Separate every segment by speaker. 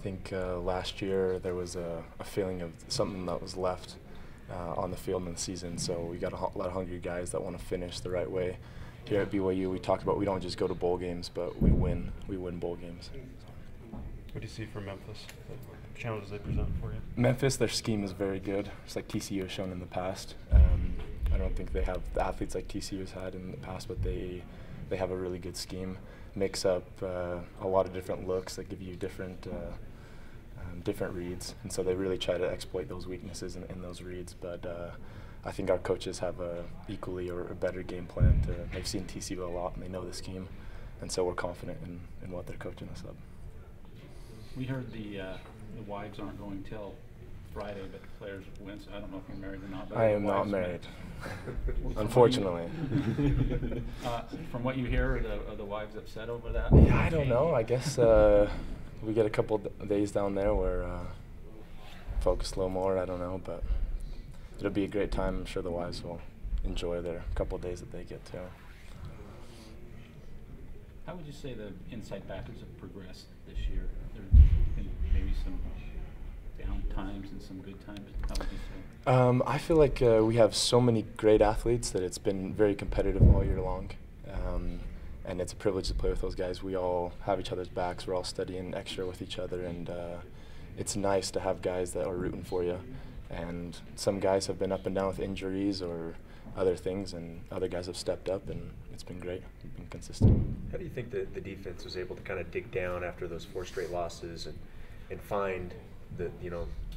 Speaker 1: think last year there was a feeling of something that was left on the field in the season, so we got a lot of hungry guys that want to finish the right way. Here at BYU, we talked about we don't just go to bowl games, but we win bowl games.
Speaker 2: What do you see from Memphis? What challenges they present for you?
Speaker 1: Memphis, their scheme is very good. It's like TCU has shown in the past. I don't think they have the athletes like TCU has had in the past, but they have a really good scheme. Mix up a lot of different looks that give you different reads, and so they really try to exploit those weaknesses in those reads. But I think our coaches have a equally or a better game plan. They've seen TCU a lot, and they know the scheme, and so we're confident in what they're coaching us up.
Speaker 3: We heard the wives aren't going till Friday, but the players went. So I don't know if you're married or not. But
Speaker 1: I am not married, unfortunately.
Speaker 3: From what you hear, are the wives upset over that?
Speaker 1: Yeah, I don't know. I guess we get a couple days down there where focus a little more. I don't know, but it'll be a great time. I'm sure the wives will enjoy their couple days that they get to.
Speaker 3: How would you say the inside backers have progressed this year? There have been maybe some down times and some good times. How would you say?
Speaker 1: I feel like we have so many great athletes that it's been very competitive all year long. And it's a privilege to play with those guys. We all have each other's backs. We're all studying extra with each other, and it's nice to have guys that are rooting for you. And some guys have been up and down with injuries or other things, and other guys have stepped up, and it's been great. We've been consistent.
Speaker 4: How do you think the defense was able to kind of dig down after those 4 straight losses and find the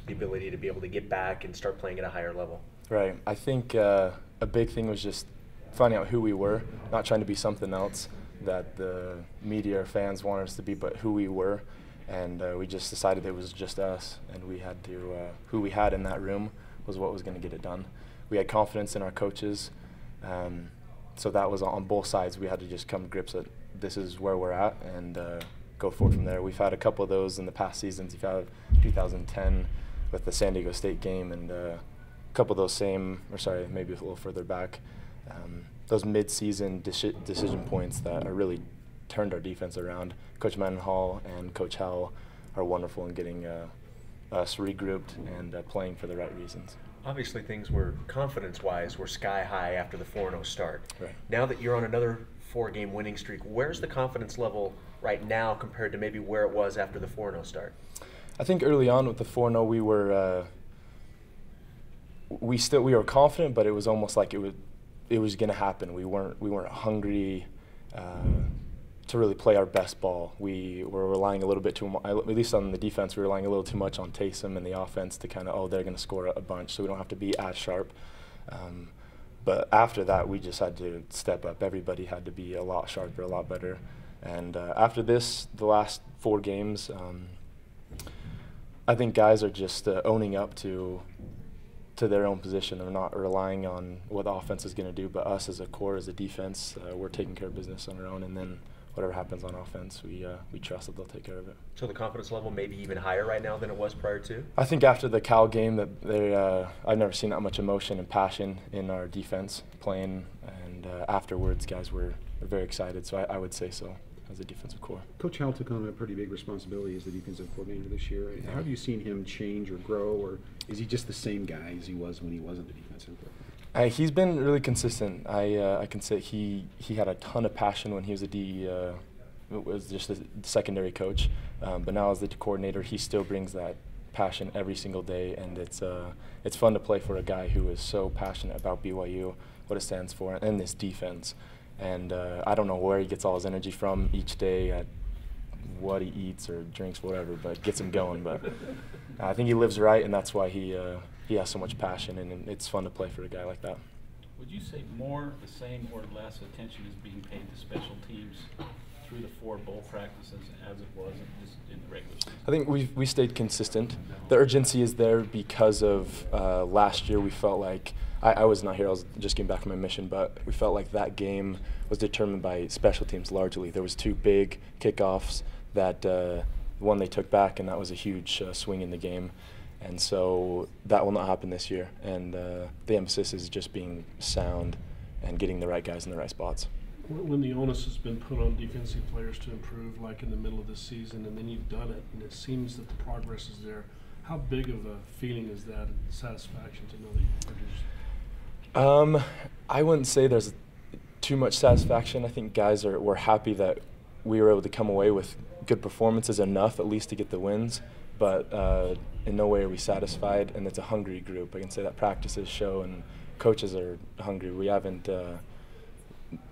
Speaker 4: ability to be able to get back and start playing at a higher level?
Speaker 1: Right. I think a big thing was just finding out who we were, not trying to be something else that the media or fans wanted us to be, but who we were. And we just decided it was just us, and we had to who we had in that room was what was going to get it done. We had confidence in our coaches, so that was on both sides. We had to just come to grips that this is where we're at and go forward from there. We've had a couple of those in the past seasons. You've had 2010 with the San Diego State game, and a couple of those maybe a little further back. Those mid-season decision points that are really turned our defense around. Coach Mendenhall and Coach Howell are wonderful in getting us regrouped and playing for the right reasons.
Speaker 4: Obviously, things were confidence-wise were sky high after the 4-0 start.
Speaker 1: Right.
Speaker 4: Now that you're on another 4-game winning streak, where's the confidence level right now compared to maybe where it was after the 4-0 start?
Speaker 1: I think early on with the 4-0, we were confident, but it was almost like it was going to happen. We weren't hungry to really play our best ball. We were relying a little bit too much, at least on the defense, we were relying a little too much on Taysom and the offense to kind of, they're going to score a bunch, so we don't have to be as sharp. But after that, we just had to step up. Everybody had to be a lot sharper, a lot better. And after this, the last 4 games, I think guys are just owning up to their own position. They're not relying on what the offense is going to do, but us as a core, as a defense, we're taking care of business on our own, and then whatever happens on offense, we trust that they'll take care of it. So
Speaker 4: the confidence level maybe even higher right now than it was prior to?
Speaker 1: I think after the Cal game that I've never seen that much emotion and passion in our defense playing, and afterwards guys were very excited, so I would say so as a defensive core.
Speaker 5: Coach Howell took on a pretty big responsibility as the defensive coordinator this year. How have you seen him change or grow, or is he just the same guy as he was when he wasn't the defensive coordinator?
Speaker 1: He's been really consistent. I can say he had a ton of passion when he was was just a secondary coach, but now as the coordinator, he still brings that passion every single day, and it's fun to play for a guy who is so passionate about BYU, what it stands for, and this defense. And I don't know where he gets all his energy from each day, what he eats or drinks, whatever, but it gets him going. But I think he lives right, and that's why he has so much passion, and it's fun to play for a guy like that.
Speaker 3: Would you say more, the same, or less attention is being paid to special teams through the 4 bowl practices as it was in the regular season?
Speaker 1: I think we stayed consistent. The urgency is there because of last year we felt like, I was not here, I was just getting back from my mission, but we felt like that game was determined by special teams largely. There was 2 big kickoffs that one they took back, and that was a huge swing in the game. And so that will not happen this year, and the emphasis is just being sound and getting the right guys in the right spots.
Speaker 6: When the onus has been put on defensive players to improve, like in the middle of the season, and then you've done it, and it seems that the progress is there, how big of a feeling is that, satisfaction to know that you've produced?
Speaker 1: I wouldn't say there's too much satisfaction. I think guys were happy that we were able to come away with good performances enough, at least to get the wins. But in no way are we satisfied, and it's a hungry group. I can say that practices show, and coaches are hungry. We haven't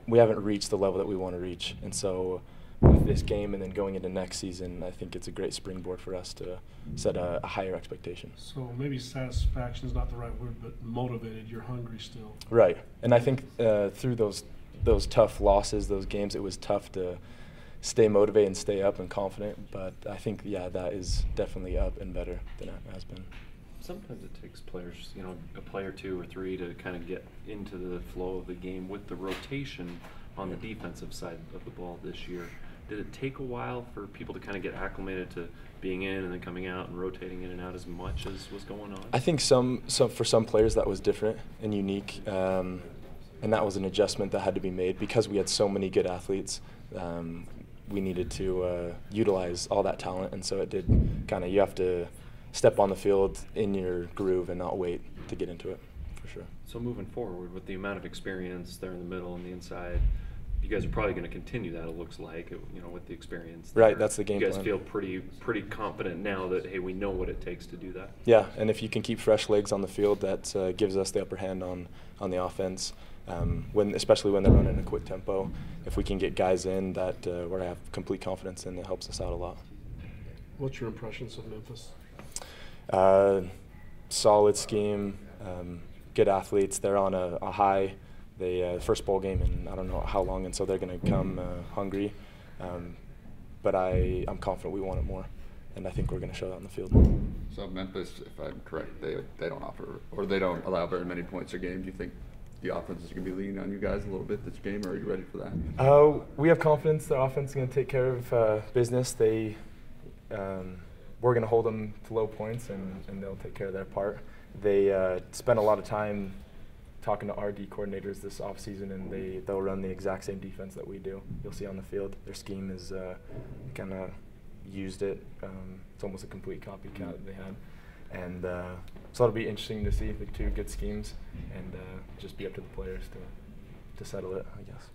Speaker 1: reached the level that we want to reach, and so with this game and then going into next season, I think it's a great springboard for us to set a higher expectation.
Speaker 6: So maybe satisfaction is not the right word, but motivated. You're hungry still.
Speaker 1: Right, and I think through those tough losses, those games, it was tough to stay motivated and stay up and confident. But I think, yeah, that is definitely up and better than it has been.
Speaker 7: Sometimes it takes players, you know, a play or two or three to kind of get into the flow of the game with the rotation on the defensive side of the ball this year. Did it take a while for people to kind of get acclimated to being in and then coming out and rotating in and out as much as was going on?
Speaker 1: I think for some players that was different and unique, and that was an adjustment that had to be made because we had so many good athletes. We needed to utilize all that talent, and so it did kind of, you have to step on the field in your groove and not wait to get into it, for sure.
Speaker 7: So moving forward, with the amount of experience there in the middle and the inside, you guys are probably going to continue that, it looks like, you know, with the experience there.
Speaker 1: Right, that's the game plan.
Speaker 7: You guys feel pretty confident now that, hey, we know what it takes to do that? Yeah,
Speaker 1: and if you can keep fresh legs on the field, that gives us the upper hand on the offense, especially when they're running a quick tempo. If we can get guys in that we're going to have complete confidence in, it helps us out a lot.
Speaker 6: What's your impressions of Memphis?
Speaker 1: Solid scheme, good athletes. They're on a high. They first bowl game in I don't know how long, and so they're going to come hungry. But I'm confident we want it more, and I think we're going to show that on the field.
Speaker 8: So Memphis, if I'm correct, they don't offer, or they don't allow very many points a game. Do you think the offense is going to be leaning on you guys a little bit this game, or are you ready for that?
Speaker 1: We have confidence the offense is going to take care of business. We're going to hold them to low points, and they'll take care of their part. They spent a lot of time talking to RD coordinators this offseason, and they'll run the exact same defense that we do. You'll see on the field. Their scheme is kind of used it. It's almost a complete copycat that they had. And so it'll be interesting to see the two good schemes and just be up to the players to settle it, I guess.